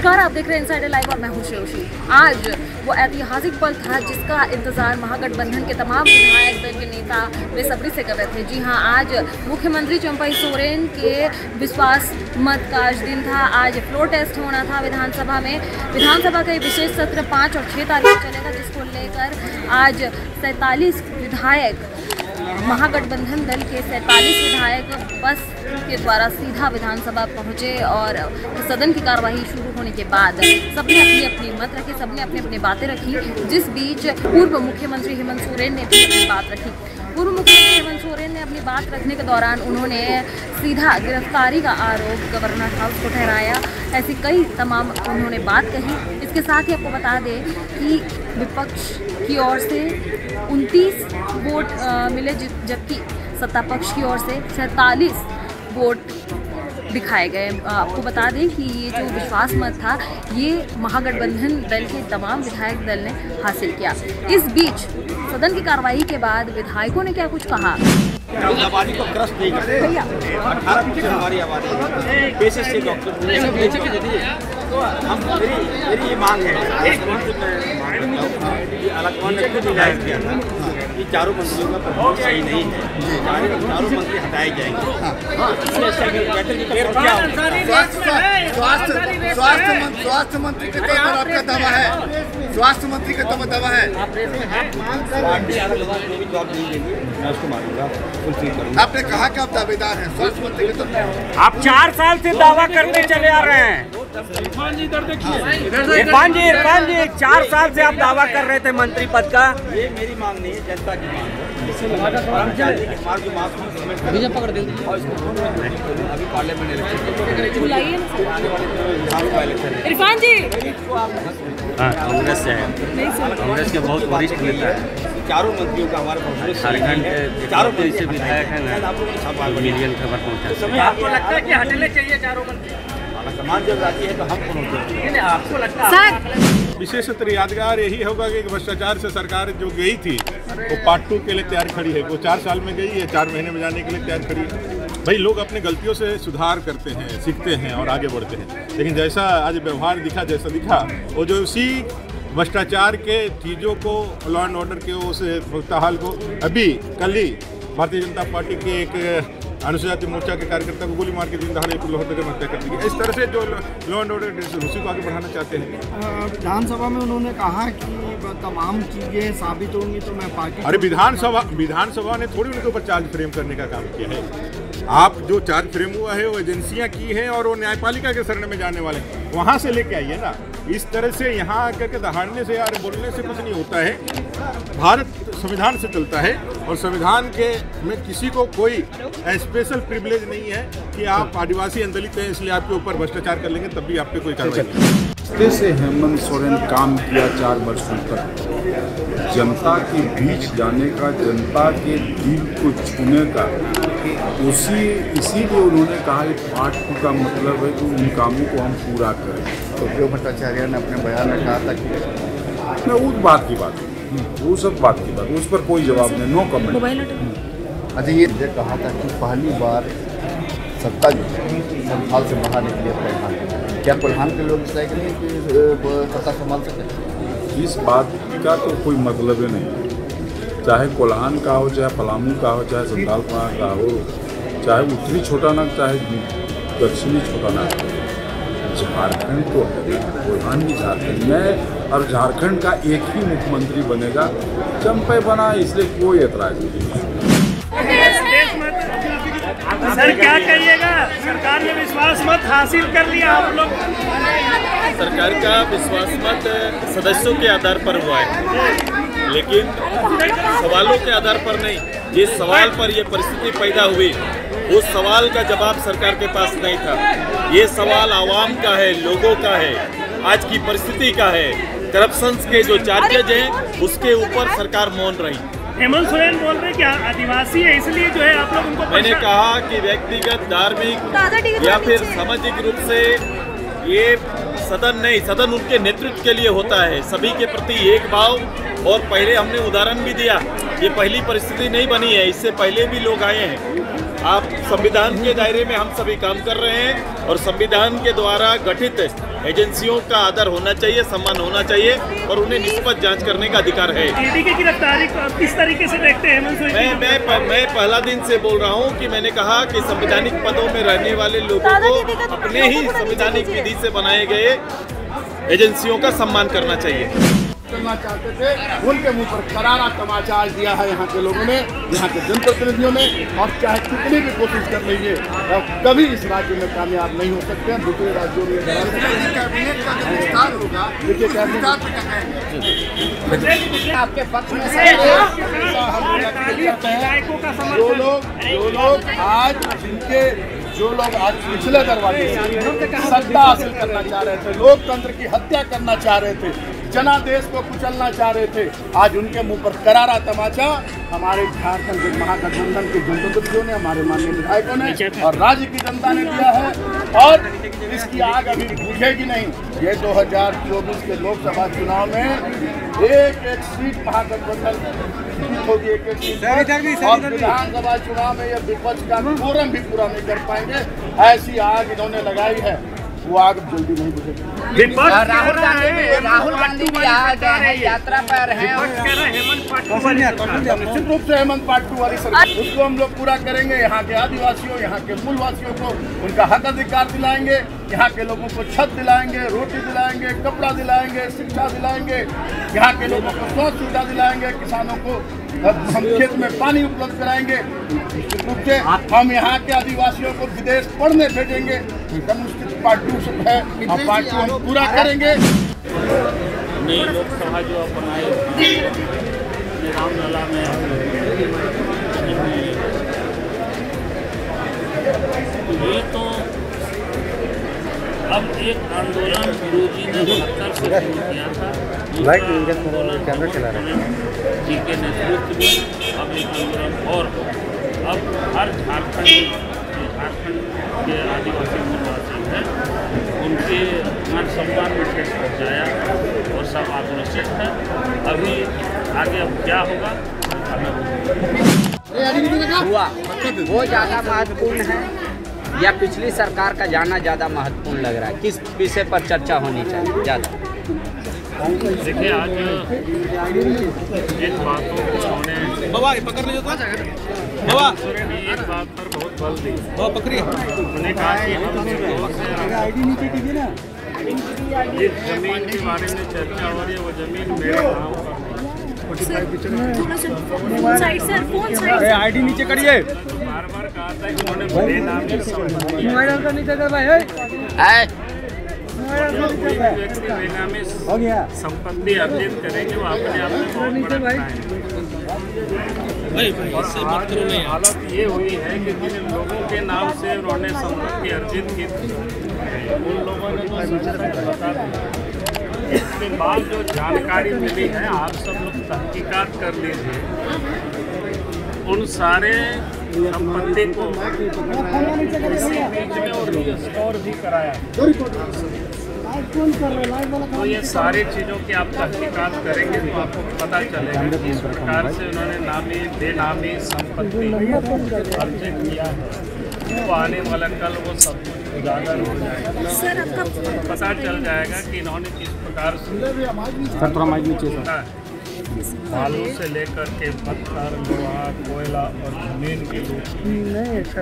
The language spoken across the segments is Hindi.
नमस्कार, आप देख रहे हैं इनसाइडर लाइव और मैं हूं श्रेयोशी। आज वो ऐतिहासिक पल था जिसका इंतजार महागठबंधन के तमाम विधायक दल के नेता बेसब्री से कर रहे थे। जी हां, आज मुख्यमंत्री चंपई सोरेन के विश्वास मत का आज दिन था। आज फ्लोर टेस्ट होना था विधानसभा में। विधानसभा का ये विशेष सत्र 5 और 6 तारीख को चलेगा, जिसको लेकर आज 47 विधायक महागठबंधन दल के 47 विधायक बस के द्वारा सीधा विधानसभा पहुंचे और सदन की कार्यवाही शुरू होने के बाद सबने अपनी अपनी मत रखे, सबने अपनी अपनी बातें रखी। जिस बीच पूर्व मुख्यमंत्री हेमंत सोरेन ने भी अपनी बात रखी। पूर्व मुख्यमंत्री हेमंत सोरेन ने अपनी बात रखने के दौरान उन्होंने सीधा गिरफ्तारी का आरोप गवर्नर हाउस को ठहराया। ऐसी कई तमाम उन्होंने बात कही। इसके साथ ही आपको बता दें कि विपक्ष की ओर से 29 वोट मिले, जबकि सत्ता पक्ष की ओर से 47 वोट दिखाए गए। आपको बता दें कि ये जो विश्वास मत था ये महागठबंधन दल के तमाम विधायक दल ने हासिल किया। इस बीच सदन की कार्रवाई के बाद विधायकों ने क्या कुछ कहा। आबादी को क्रश नहीं करते। 18% हमारी आबादी पेशे से डॉक्टर तो हम मेरी ये मांग है कि अलगवान ने खुद जाहिर किया था कि चारों मंत्रियों का प्रभाव सही नहीं है, चारों मंत्री हटाए जाएंगे। स्वास्थ्य मंत्री के तौर पर आपका दावा है, स्वास्थ्य मंत्री का दावा है। जवाब नहीं देंगे, मैं उसको मानूंगा, फुलफिल करूंगा। आपने कहा कि आप दावेदार हैं स्वास्थ्य मंत्री के तौर पर। आप 4 साल से दावा करते चले आ रहे हैं। इरफान जी 4 साल से आप दावा कर रहे थे मंत्री पद का। ये मेरी मांग नहीं है, जनता की मांग है। अभी पार्लियामेंट इरफान जी कांग्रेस से है, कांग्रेस के बहुत वरिष्ठ नेता है। चारों मंत्रियों का हमारे झारखंड के चारों से विधायक है ना, मिलियन खबर पहुँचा। आपको लगता है कि हटने चाहिए चारों मंत्री? समाज जब आती है तो हम कौन आपको लगता है? विशेष सत्र यादगार यही होगा कि भ्रष्टाचार से सरकार जो गई थी वो पार्ट 2 के लिए तैयार खड़ी है। वो 4 साल में गई है, 4 महीने में जाने के लिए तैयार खड़ी है। भाई लोग अपने गलतियों से सुधार करते हैं, सीखते हैं और आगे बढ़ते हैं। लेकिन जैसा आज व्यवहार दिखा, जैसा दिखा, वो जो उसी भ्रष्टाचार के चीज़ों को, लॉ एंड ऑर्डर के उस हाल को अभी कल ही भारतीय जनता पार्टी के एक अनुसूचित मोर्चा के कार्यकर्ता को गोली मार के दिन दहाड़े लोहरदगा में हत्या कर दी गई। इस तरह से जो लॉ एंड ऑर्डर उसी को आगे बढ़ाना चाहते हैं। विधानसभा में उन्होंने कहा कि तमाम चीजें साबित होंगी तो मैं पार्टी। अरे विधानसभा ने थोड़ी उनके ऊपर चार्ज फ्रेम करने का काम किया है। आप जो चार्ज फ्रेम हुआ है वो एजेंसियां की हैं और वो न्यायपालिका के शरण में जाने वाले, वहाँ से लेके आइए ना। इस तरह से यहाँ आकर के दहाड़ने से यार बोलने से कुछ नहीं होता है। भारत संविधान से चलता है और संविधान के में किसी को कोई स्पेशल प्रिविलेज नहीं है कि आप आदिवासी दलित हैं इसलिए आपके ऊपर भ्रष्टाचार कर लेंगे तब भी आप पे कोई कार्रवाई नहीं। से हेमंत सोरेन काम किया 4 वर्षों तक, जनता के बीच जाने का, जनता के दिल को छूने का, इसीलिए उन्होंने कहा कि पार्ट 2 का मतलब है कि उन कामों को हम पूरा करें। तो जो भट्टाचार्य ने अपने बयान में कहा था कि मैं उस बात की बात, वो सब बात की बात, उस पर कोई जवाब नहीं, नो कमेंट। अच्छा, ये कहा था कि पहली बार सत्ता जो संभाल से बाहर निकली कोल्हान, क्या कोल्हान के लोग इस लायक नहीं कि सत्ता संभाल सके? इस बात का तो कोई मतलब ही नहीं। चाहे कोल्हान का हो, चाहे पलामू का हो, चाहे संथालपा का हो, चाहे उत्तरी छोटानाग, चाहे दक्षिणी छोटानाग, झारखंड तो है, कोल्हान भी झारखंड में, और झारखंड का एक ही मुख्यमंत्री बनेगा। चंपई बना इसलिए कोई एतराज नहीं। सर क्या कहिएगा, सरकार ने विश्वास मत हासिल कर लिया आप लोग? सरकार का विश्वास मत सदस्यों के आधार पर हुआ है, लेकिन सवालों के आधार पर नहीं। जिस सवाल पर यह परिस्थिति पैदा हुई उस सवाल का जवाब सरकार के पास नहीं था। ये सवाल आवाम का है, लोगों का है, आज की परिस्थिति का है। करप्शन के जो चार्जेज हैं उसके ऊपर सरकार मौन रही। हेमंत सोरेन बोल रहे कि आदिवासी है इसलिए जो है आप लोग उनको। मैंने कहा कि व्यक्तिगत, धार्मिक या फिर सामाजिक रूप से ये सदन नहीं, सदन उनके नेतृत्व के लिए होता है, सभी के प्रति एक भाव। और पहले हमने उदाहरण भी दिया, ये पहली परिस्थिति नहीं बनी है, इससे पहले भी लोग आए हैं। आप संविधान के दायरे में हम सभी काम कर रहे हैं और संविधान के द्वारा गठित एजेंसियों का आदर होना चाहिए, सम्मान होना चाहिए और उन्हें निष्पक्ष जांच करने का अधिकार है। ईडी की गिरफ्तारी को आप किस तरीके से देखते हैं हेमंत सोरेन? मैं पहला दिन से बोल रहा हूं कि मैंने कहा कि संवैधानिक पदों में रहने वाले लोगों को अपने ही संवैधानिक विधि से बनाए गए एजेंसियों का सम्मान करना चाहिए। करना चाहते थे, उनके मुंह पर करारा तमाचा आज दिया है यहाँ के लोगों ने, यहाँ के जनप्रतिनिधियों ने, और चाहे कितनी भी कोशिश कर लीजिए कभी इस राज्य में कामयाब नहीं हो सकते हैं। दूसरे राज्यों में आपके पक्ष में जो लोग आज पिछले दरवाजे से सत्ता हासिल करना चाह रहे थे, लोकतंत्र की हत्या करना चाह रहे थे, जनादेश को कुचलना चाह रहे थे, आज उनके मुंह पर करारा तमाचा हमारे झारखंड महागठबंधन के जनप्रतिनिधियों ने, हमारे माननीय विधायकों ने और राज्य की जनता ने दिया है। और इसकी आग अभी बुझेगी नहीं। ये 2024 के लोकसभा चुनाव में एक एक सीट महागठबंधन होगी, एक एक सीट, और विधानसभा चुनाव में यह विपक्ष का कोरम भी पूरा नहीं कर पाएंगे। ऐसी आग इन्होंने लगाई है, वो आग जल्दी नहीं बुझेगी। राहुल गांधी भी आ गए हैं, यात्रा पर हैं, निश्चित रूप से हेमंत पार्ट 2 वाली सरकार, उसको हम लोग पूरा करेंगे। यहाँ के आदिवासियों, यहाँ के मूलवासियों को उनका हक अधिकार दिलाएंगे, यहाँ के लोगों को छत दिलाएंगे, रोटी दिलाएंगे, कपड़ा दिलाएंगे, शिक्षा दिलाएंगे, यहाँ के लोगों को स्वास्थ्य सुविधा दिलाएंगे, किसानों को हम खेत में पानी उपलब्ध कराएंगे। निश्चित रूप से हम यहाँ के आदिवासियों को विदेश पढ़ने भेजेंगे। कम्युनिस्ट पार्ट 2 है, हम पार्ट 2 हम पूरा करेंगे। नई लोकसभा जो बनाए रामलला में ये तो अब एक आंदोलन गुरुजी ने 72 से शुरू किया था, जी के नेतृत्व में अब एक आंदोलन और अब हर झारखंड के आदिवासी मूलवासी हैं उनके मान सम्मान में ठेस पहुँचाया और सब आक्रोशित है। अभी आगे अब क्या होगा हुआ वो ज़्यादा महत्वपूर्ण है या पिछली सरकार का जाना ज़्यादा महत्वपूर्ण लग रहा है? किस विषय पर चर्चा होनी चाहिए ज़्यादा? देखिए आज इन बातों को उन्होंने एक बात पर बहुत बल दी। उन्होंने कहा कि हम जिस जमीन के बारे में चर्चा हो रही है वो जमीन मेरे नाम पर आईडी नीचे करिए। बार बार कहा था कि उन्होंने बेनामी व्यक्ति बेनामी संपत्ति अर्जित करेंगे वो अपने आप में बहुत बड़ा है। हालत ये हुई है कि जिन लोगों के नाम से उन्होंने संपत्ति अर्जित की थी उन लोगों ने तो बता दिया। इसके बाद जो जानकारी मिली है आप सब लोग तहकीकात कर लीजिए, उन सारे संपत्ति को इसी बीच में और रिस्टोर भी कराया। तो ये सारी चीज़ों की आप तहकीकात करेंगे तो आपको पता चलेगा कि इस प्रकार से उन्होंने नामी बेनामी संपत्ति अर्जित किया है। वो आने वाला कल वो सब कुछ उजागर हो जाएगा, सर आपका पता चल जाएगा कि इन्होंने किस प्रकार से बालू से लेकर के पत्थर, लोहा, कोयला और जमीन की लूट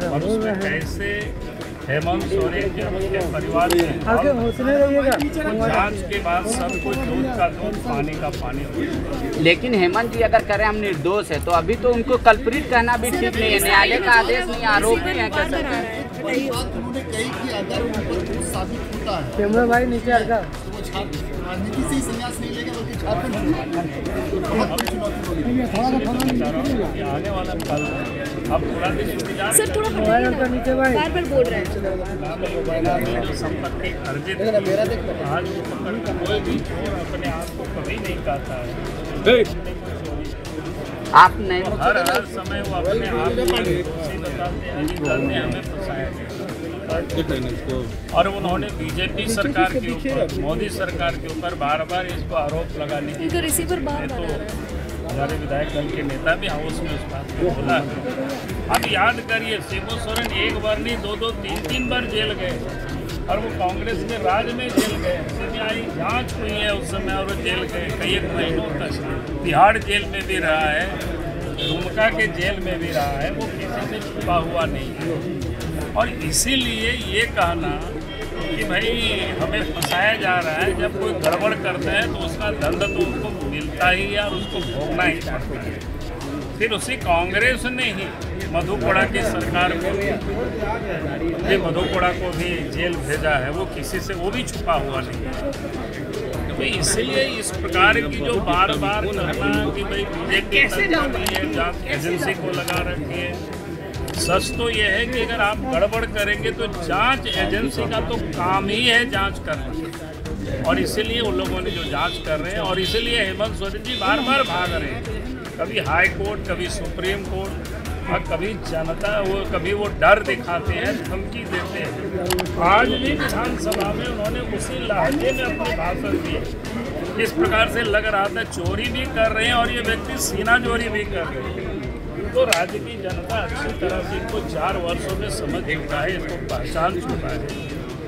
और उसमें कैसे हेमंत सोरेन के उनके परिवार जांच के बाद सब कुछ दूध का दूध पानी का पानी हो। लेकिन हेमंत जी अगर करें हम निर्दोष है तो अभी तो उनको कल्प्रिट कहना भी ठीक नहीं है, न्यायालय का आदेश नहीं, आरोपी है कह सकते हैं। उन्होंने कही कि अगर उन पर कुछ साबित होता है भाई नीचे तो वो राजनीति से ही संन्यास नहीं लेगा बल्कि आने वाला कल अब पूरा दिन सर थोड़ा बार बार बोल रहे हैं। जो संपत्ति अर्जित आज कोई भी चोर अपने आप को कभी नहीं कहता है। आप नहीं हर समय वो अपने आप को दोषी बताते हैं कि कल ने हमें फंसाया गया। और उन्होंने बीजेपी सरकार के ऊपर, मोदी सरकार के ऊपर बार बार इसको आरोप लगाने की रिसीवर बार बार हमारे विधायक दल के नेता भी हाउस में उस बात को बोला है। अब याद करिए, शिबू सोरेन एक बार नहीं 2-2, 3-3 बार जेल गए और वो कांग्रेस के राज में जेल गए। सीबीआई जांच हुई है उस समय और वो जेल गए कई एक महीनों तक। तिहाड़ जेल में भी रहा है, दुमका के जेल में भी रहा है, वो किसी से छुपा हुआ नहीं है। और इसीलिए ये कहना कि भाई हमें फंसाया जा रहा है, जब कोई गड़बड़ करता है तो उसका दंड तो उनको मिलता ही है और उसको भोगना ही पड़ता है। फिर उसी कांग्रेस ने ही मधु कोड़ा की सरकार को भी मधु कोड़ा को भी जेल भेजा है, वो किसी से वो भी छुपा हुआ नहीं है। तो इसीलिए इस प्रकार की जो बार बार कहना कि भाई बीजेपी जांच एजेंसी को लगा रखी है, सच तो ये है कि अगर आप गड़बड़ करेंगे तो जांच एजेंसी का तो काम ही है जांच करना, और इसीलिए उन लोगों ने जो जांच कर रहे हैं, और इसीलिए हेमंत सोरेन जी बार बार भाग रहे हैं, कभी हाई कोर्ट, कभी सुप्रीम कोर्ट, और कभी जनता कभी वो डर दिखाते हैं, धमकी देते हैं। आज भी विधानसभा में उन्होंने उसी लहजे में अपने भाषण दिए। इस प्रकार से लग रहा था चोरी भी कर रहे हैं और ये व्यक्ति सीना चोरी भी कर रहे हैं। तो राज्य की जनता अच्छी तरह से इनको 4 वर्षों में समझ चुका है, इसको पहचान चुका है,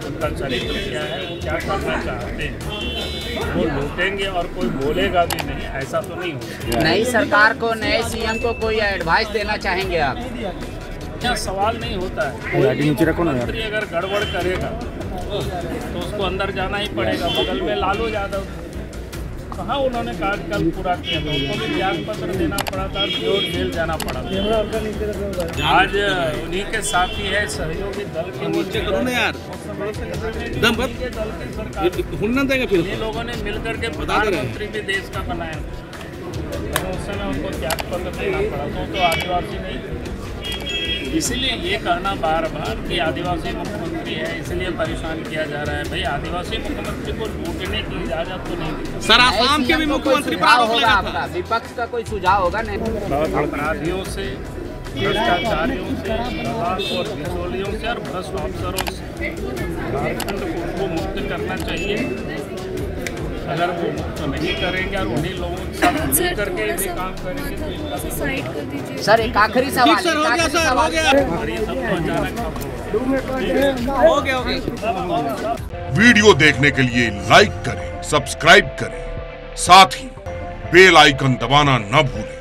उनका चरित्र क्या है, वो क्या करना चाहते हैं, वो लूटेंगे और कोई बोलेगा भी नहीं, ऐसा तो नहीं होगा। नई सरकार को, नए सीएम को कोई एडवाइस देना चाहेंगे आप? क्या सवाल नहीं होता है, मंत्री अगर गड़बड़ करेगा तो उसको अंदर जाना ही पड़ेगा। बगल में लालू यादव, कहाँ उन्होंने कार्यकाल पूरा किया था, उनको भी त्याग पत्र देना पड़ा था, प्योर जेल जाना पड़ा था। आज उन्हीं के साथी है सहयोगी दल के नीचे करो ना यार, दल के सरकार ये लोगों ने मिलकर के प्रधानमंत्री भी देश का बनाया, उस समय उनको त्याग पत्र देना पड़ा तो आदिवासी नहीं। इसीलिए ये कहना बार बार कि आदिवासी मुख्यमंत्री है इसलिए परेशान किया जा रहा है, भाई आदिवासी मुख्यमंत्री को लूटने की इजाजत तो नहीं। सर आसाम के भी मुख्यमंत्री पर आरोप लगा था, विपक्ष का कोई सुझाव होगा? नहीं, अपराधियों से, भ्रष्टाचारियों से, और बिचौलियों से और भ्रष्ट अफसरों से झारखंड को मुक्त करना चाहिए। अगर वो मुक्त नहीं करेंगे और उन्हीं लोगों के साथ मिल करके भी काम करेंगे तो इनका साइड कर दीजिए। सर एक आखिरी सवाल, हो गया। वीडियो देखने के लिए लाइक करें, सब्सक्राइब करें, साथ ही बेल आइकन दबाना न भूलें।